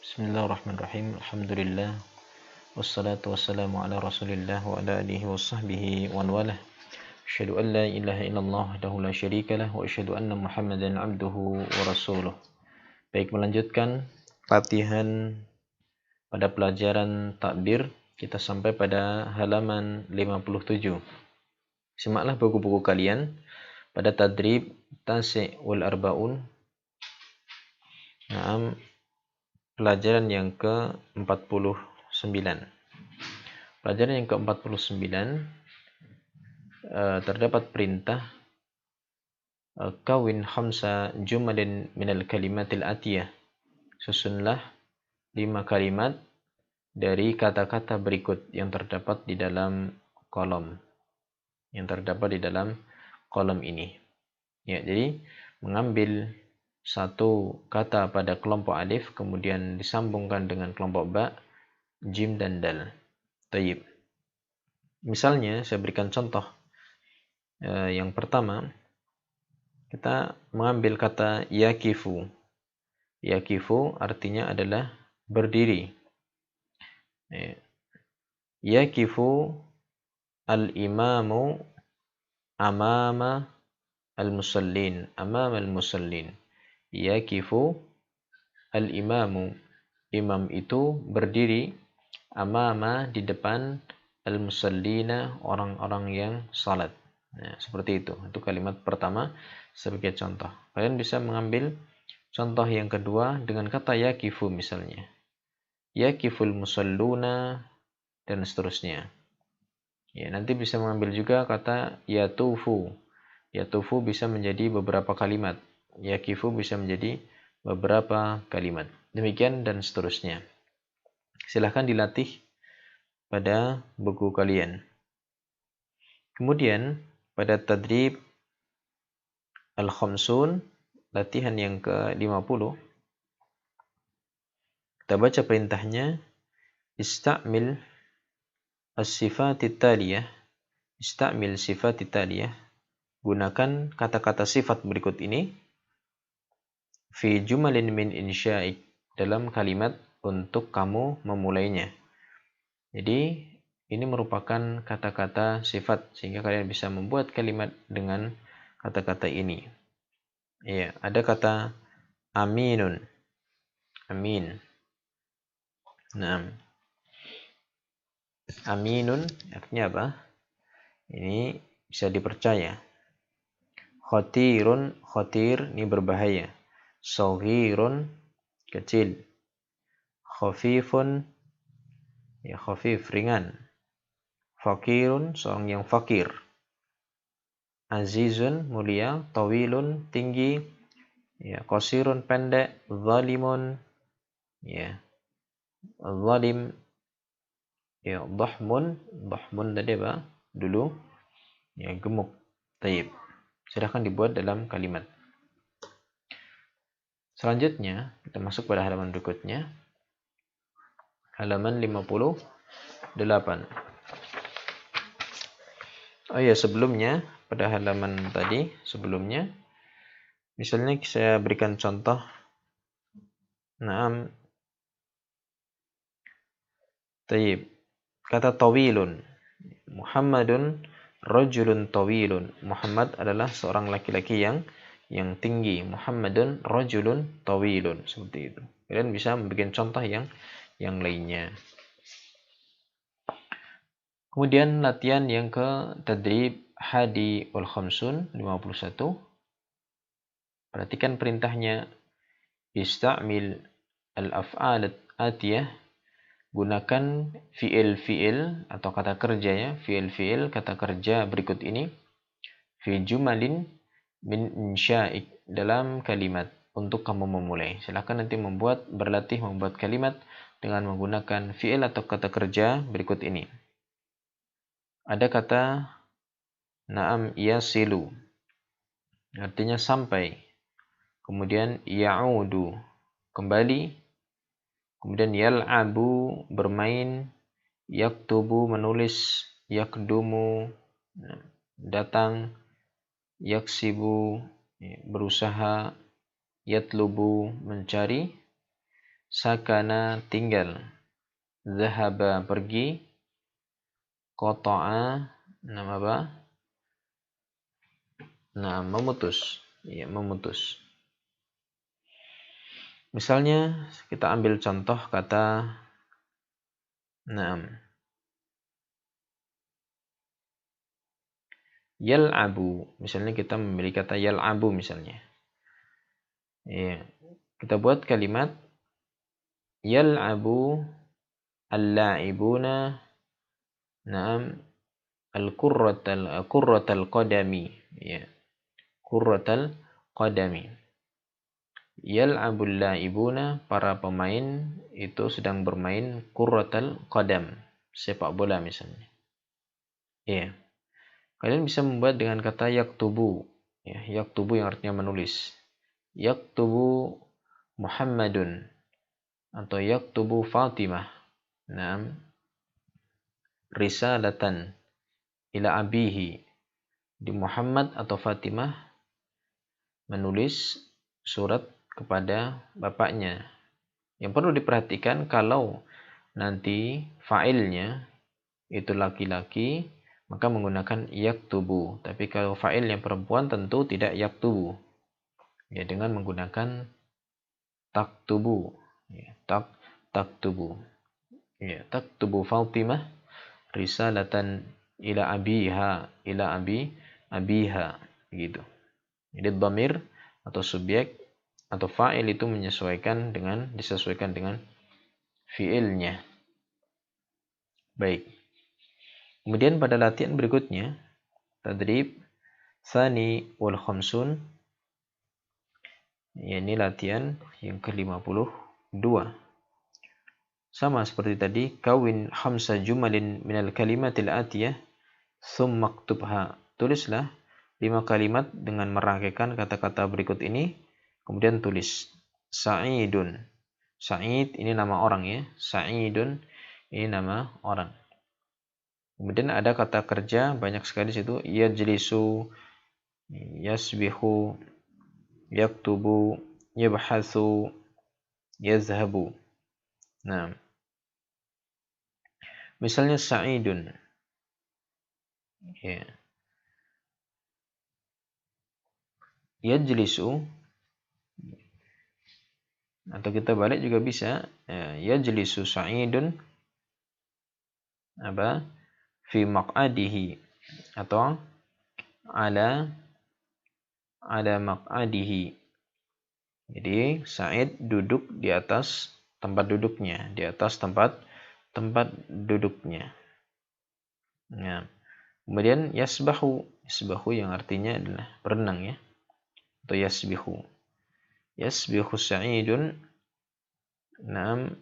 Bismillahirrahmanirrahim. Alhamdulillah. Wassalatu wassalamu ala Rasulillah wa ala alihi wa sahbihi wa walah. Asyhadu an la ilaha illallah wahdahu la syarikalah wa asyhadu anna Muhammadan abduhu wa rasuluh. Baik, melanjutkan latihan pada pelajaran takbir, kita sampai pada halaman 57. Simaklah buku-buku kalian pada tadrib tasi' wal arbaun. Naam, pelajaran yang ke-49. Pelajaran yang ke-49 terdapat perintah kawin khamsa jumalin minal kalimatil atiyah. Susunlah 5 kalimat dari kata-kata berikut yang terdapat di dalam kolom. Ini. Ya, jadi mengambil satu kata pada kelompok alif, kemudian disambungkan dengan kelompok ba, jim, dan dal. Tayyib. Misalnya, saya berikan contoh. Yang pertama, kita mengambil kata yakifu. Yakifu artinya adalah berdiri. Yakifu al-imamu amama al-musallin. Amama al-musallin. Yakifu al-imamu. Imam itu berdiri amama di depan al-musallina, orang-orang yang salat. Nah, seperti itu. Itu kalimat pertama sebagai contoh. Kalian bisa mengambil contoh yang kedua dengan kata yakifu misalnya. Yakiful musalluna dan seterusnya. Ya, nanti bisa mengambil juga kata yatufu. Yatufu bisa menjadi beberapa kalimat. Yakifu bisa menjadi beberapa kalimat. Demikian dan seterusnya. Silahkan dilatih pada buku kalian. Kemudian pada tadrib al-khamsun, latihan yang ke-50, kita baca perintahnya. Istamil as-sifatit taliyah. Istamil sifatit taliyah. Gunakan kata-kata sifat berikut ini fi jumalin min insya'ik, dalam kalimat untuk kamu memulainya. Jadi ini merupakan kata-kata sifat sehingga kalian bisa membuat kalimat dengan kata-kata ini. Ya, ada kata aminun. Amin. Nah, aminun artinya apa? Ini bisa dipercaya. Khotirun, khotir ini berbahaya. Saghirun, kecil. Khafifun, ya khafif, ringan. Fakirun, seorang yang fakir. Azizun, mulia. Tawilun, tinggi. Ya, qasirun, pendek. Zalimun, ya, zalim. Ya, dhahmun tadi apa? Dulu, ya, gemuk. Taib. Silahkan dibuat dalam kalimat. Selanjutnya, kita masuk pada halaman berikutnya. Halaman 58. Oh ya, sebelumnya, pada halaman tadi, sebelumnya, misalnya saya berikan contoh. Naam. Taib. Kata tawilun. Muhammadun rajulun tawilun. Muhammad adalah seorang laki-laki yang tinggi. Muhammadun rajulun tawilun. Seperti itu. Kalian bisa membuat contoh yang lainnya. Kemudian latihan yang ke tadrib hadi wal khamsun 51. Perhatikan perintahnya. Istamil al-af'al atiyah. Gunakan fi'il atau kata kerja, ya, fi'il kata kerja berikut ini fi jumalin min insya'ik, dalam kalimat untuk kamu memulai. Silakan nanti berlatih membuat kalimat dengan menggunakan fi'il atau kata kerja berikut ini. Ada kata na'am yasilu, artinya sampai. Kemudian ya'udu, kembali. Kemudian yal'abu, bermain. Yaktubu, menulis. Yakdumu, datang. Yaksibu, berusaha. Yatlubu, mencari. sakana tinggal, zahaba pergi, qata'a nama apa? Nah, memutus. Ya, memutus. Misalnya kita ambil contoh kata na'am. Yal'abu. Misalnya kita memiliki kata yal'abu misalnya. Ya. Kita buat kalimat yal'abu al-la'ibuna na'am al-qurratal qadami. Ya. Qurratal qadami. Yal'abul la'ibuna, para pemain itu sedang bermain qurratal qadam, sepak bola misalnya. Ya. Kalian bisa membuat dengan kata yaktubu. Ya, yaktubu yang artinya menulis. Yaktubu Muhammadun atau yaktubu Fatimah. Naam. Risalatan ila abihi. Di Muhammad atau Fatimah menulis surat kepada bapaknya. Yang perlu diperhatikan kalau nanti fa'ilnya itu laki-laki, maka menggunakan yaktubu. Tapi kalau fa'il yang perempuan tentu tidak yaktubu. Ya, dengan menggunakan taktubu. Ya, taktubu. Ya, taktubu Fatimah risalatan ila abiha gitu. Jadi dhamir atau subjek atau fa'il itu disesuaikan dengan fiilnya. Baik. Kemudian pada latihan berikutnya, tadrib tsani wal khamsun, ini latihan yang ke-52. Sama seperti tadi, kawin khamsa jumalin minal kalimatil atiyah thumma aktubha. Tulislah 5 kalimat dengan merangkaikan kata-kata berikut ini, kemudian tulis. Sa'idun. Sa'id ini nama orang ya. Sa'idun ini nama orang. Kemudian ada kata kerja banyak sekali di situ. Yajlisu, yasbihu, yaktubu, yabhatsu, yazhabu. Nah, misalnya sa'idun. Ya. Yajlisu, atau kita balik juga bisa. Yajlisu sa'idun apa? Fi maq'adihi, atau ala maq'adihi. Jadi Sa'id duduk di atas tempat duduknya, di atas tempat duduknya. Nah, kemudian yasbahu yang artinya adalah berenang ya, atau yasbihu Sa'idun nam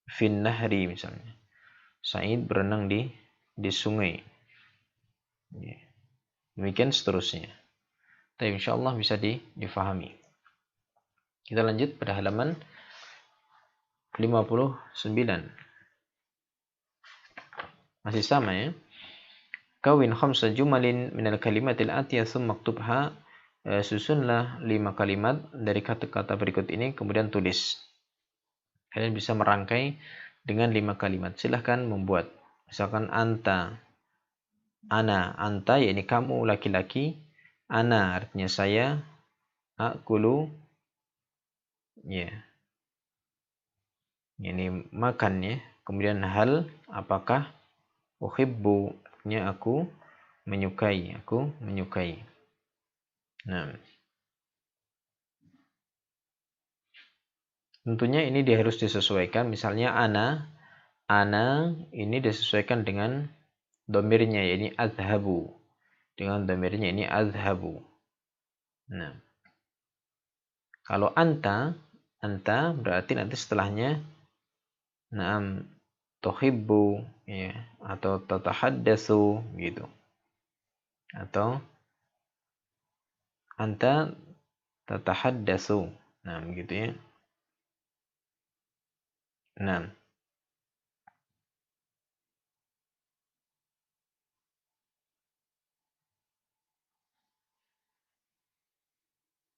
fin nahri misalnya. Sa'id berenang di sungai. Ya. Demikian seterusnya. Tapi insyaallah bisa difahami. Kita lanjut pada halaman 59. Masih sama ya. Kawin khamsa jumalin minal kalimatil atiyah thumma maktubha. Susunlah 5 kalimat dari kata-kata berikut ini, kemudian tulis. Kalian bisa merangkai dengan 5 kalimat. Silahkan membuat. Misalkan anta, ana, anta yakni kamu laki-laki, ana artinya saya, akulu ya. Ini makan ya. Kemudian hal, apakah, uhibbu artinya aku menyukai, Nah, tentunya ini harus disesuaikan. Misalnya ana ini disesuaikan dengan domirnya, yakni azhabu. Dengan domirnya ini azhabu. Nah, kalau anta berarti nanti setelahnya na'am tuhibbu ya, atau tatahaddatsu gitu. Atau anta tatahaddatsu. Nah, begitu ya. Nah,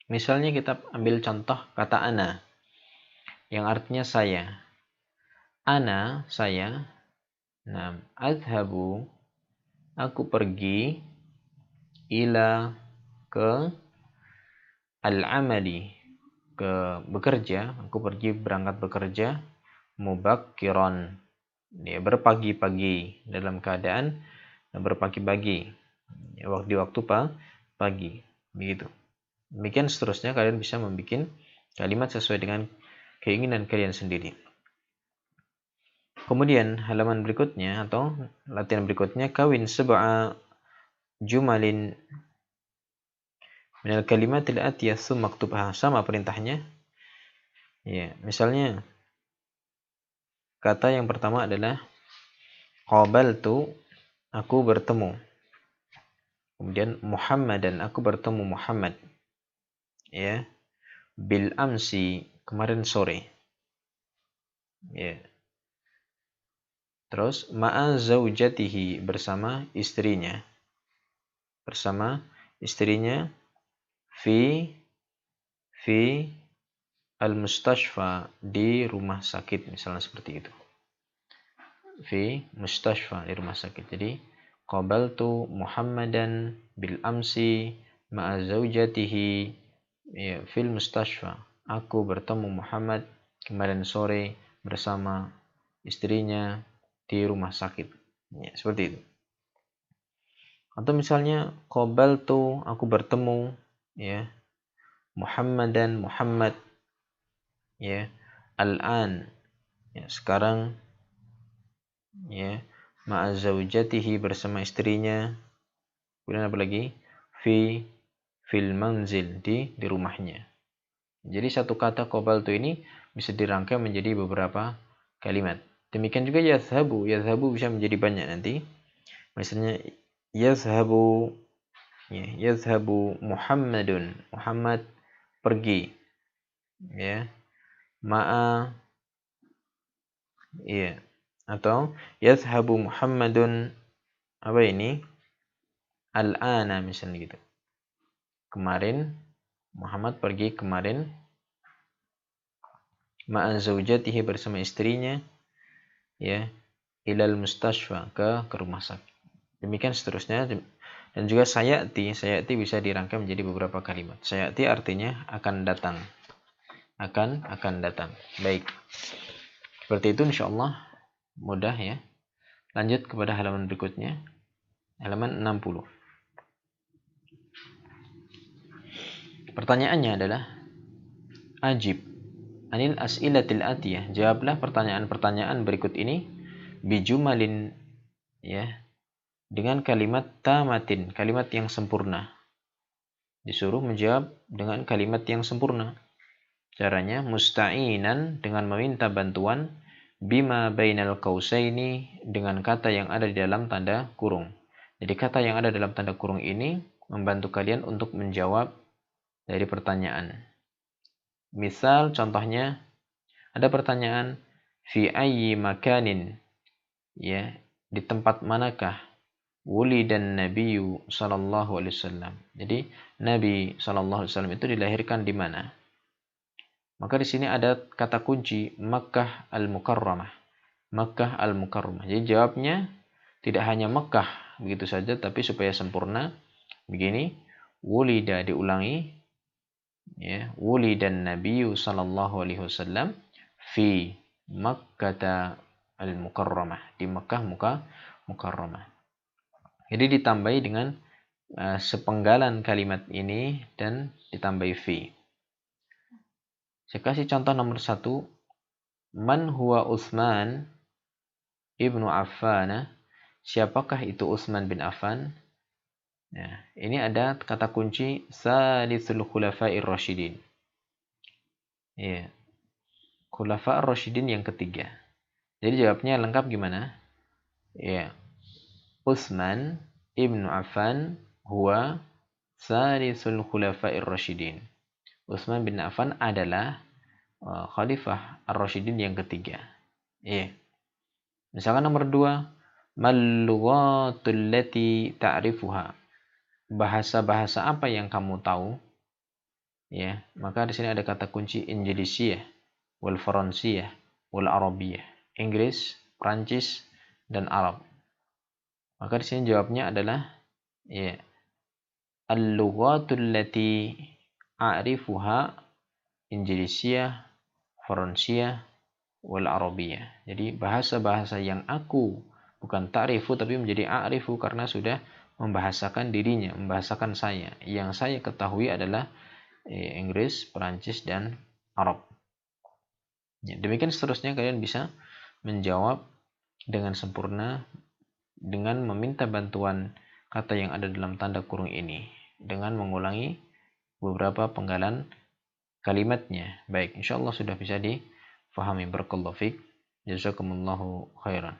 misalnya kita ambil contoh kata ana. yang artinya saya. Ana, saya. Nah, adhabu, aku pergi, ila, ke, al-amali, ke bekerja, aku pergi berangkat bekerja, mubakkiran, ya, berpagi-pagi, dalam keadaan berpagi-pagi, ya, di waktu pagi, begitu. Demikian seterusnya, kalian bisa membuat kalimat sesuai dengan keinginan kalian sendiri. Kemudian halaman berikutnya atau latihan berikutnya, kawin sab'a jumalin minal kalimatil atiyah tsumma maktubha. Sama perintahnya. Ya, misalnya kata yang pertama adalah qabaltu, aku bertemu. Kemudian Muhammadan, aku bertemu Muhammad. Ya. Bil amsi, kemarin sore. Ya. Terus ma'a zaujatihi, bersama istrinya. Bersama istrinya fi al-mustashfa, di rumah sakit, misalnya seperti itu. Fi mustashfa, di rumah sakit. Jadi qabaltu Muhammadan bil amsi ma'a zaujatihi, ya, fil mustashfa. Aku bertemu Muhammad kemarin sore bersama istrinya di rumah sakit. Ya, seperti itu. Atau misalnya qabaltu, aku bertemu, ya, Muhammadan, Muhammad, ya, al-an, ya, sekarang, ya, ma'a zaujatihi, bersama istrinya. Kemudian apa lagi? Fil manzil, di rumahnya. Jadi satu kata qabaltu ini bisa dirangkai menjadi beberapa kalimat. Demikian juga yazhabu. Yazhabu bisa menjadi banyak nanti. Misalnya yazhabu, ya, yazhabu Muhammadun, Muhammad pergi, ya, ma'a, ya, atau yazhabu Muhammadun, apa ini, al-ana, misalnya gitu. Kemarin Muhammad pergi kemarin, ma'a zaujatihi, bersama istrinya, ya, ilal mustashfa, ke rumah sakit. Demikian seterusnya. Dan juga sayati bisa dirangkai menjadi beberapa kalimat. Sayati artinya akan datang. Akan datang. Baik. Seperti itu, insyaallah mudah, ya. Lanjut kepada halaman berikutnya. Halaman 60. Pertanyaannya adalah ajib anil as'ilatil atiyah. Jawablah pertanyaan-pertanyaan berikut ini bijumalin, ya, dengan kalimat tamatin, kalimat yang sempurna. Disuruh menjawab dengan kalimat yang sempurna. Caranya musta'inan, dengan meminta bantuan, bima bainal qausaini, dengan kata yang ada di dalam tanda kurung. Jadi kata yang ada dalam tanda kurung ini membantu kalian untuk menjawab dari pertanyaan. Misal contohnya ada pertanyaan fi ayyi makanin, ya, di tempat manakah wulidan nabiyyu sallallahu alaihi wasallam. Jadi Nabi sallallahu alaihi wasallam itu dilahirkan di mana? Maka di sini ada kata kunci Makkah al-Mukarramah. Makkah al-Mukarramah. Jadi jawabnya tidak hanya Makkah begitu saja, tapi supaya sempurna begini, wulida, diulangi, ya, wulidan nabiyyu sallallahu alaihi wasallam fi Makkah al-Mukarramah, di Makkah Mukarramah. Jadi ditambahi dengan sepenggalan kalimat ini dan ditambahi fi. Saya kasih contoh nomor 1. Man huwa Utsman ibnu Affan. Siapakah itu Utsman bin Affan? Nah, ini ada kata kunci salisul khulafa'ir rasyidin. Ya. Khulafa'ir rasyidin yang ketiga. Jadi jawabnya lengkap gimana? Ya. Utsman ibnu Affan huwa salisul khulafa'ir rasyidin. Utsman bin Affan adalah Khalifah Ar-Rasyidin yang ketiga. Iya. Misalkan nomor 2, mal-lughatul lati ta'rifuha. Bahasa-bahasa apa yang kamu tahu? Ya, maka di sini ada kata kunci Indonesia. wal Faransiyah, wal Arabiyah. Inggris, Prancis, dan Arab. Maka di sini jawabnya adalah ya, al-lughatul lati a'rifuha Injiliziyah, Faransiyah, wal Arabiyah. Jadi bahasa-bahasa yang aku bukan ta'rifu tapi menjadi a'rifu karena sudah membahasakan dirinya, membahasakan saya. Yang saya ketahui adalah Inggris, Perancis, dan Arab. Ya, demikian seterusnya kalian bisa menjawab dengan sempurna dengan meminta bantuan kata yang ada dalam tanda kurung ini dengan mengulangi beberapa penggalan kalimatnya. Baik, insyaallah sudah bisa difahami. Barakallahu fiik. Jazakumullahu khairan.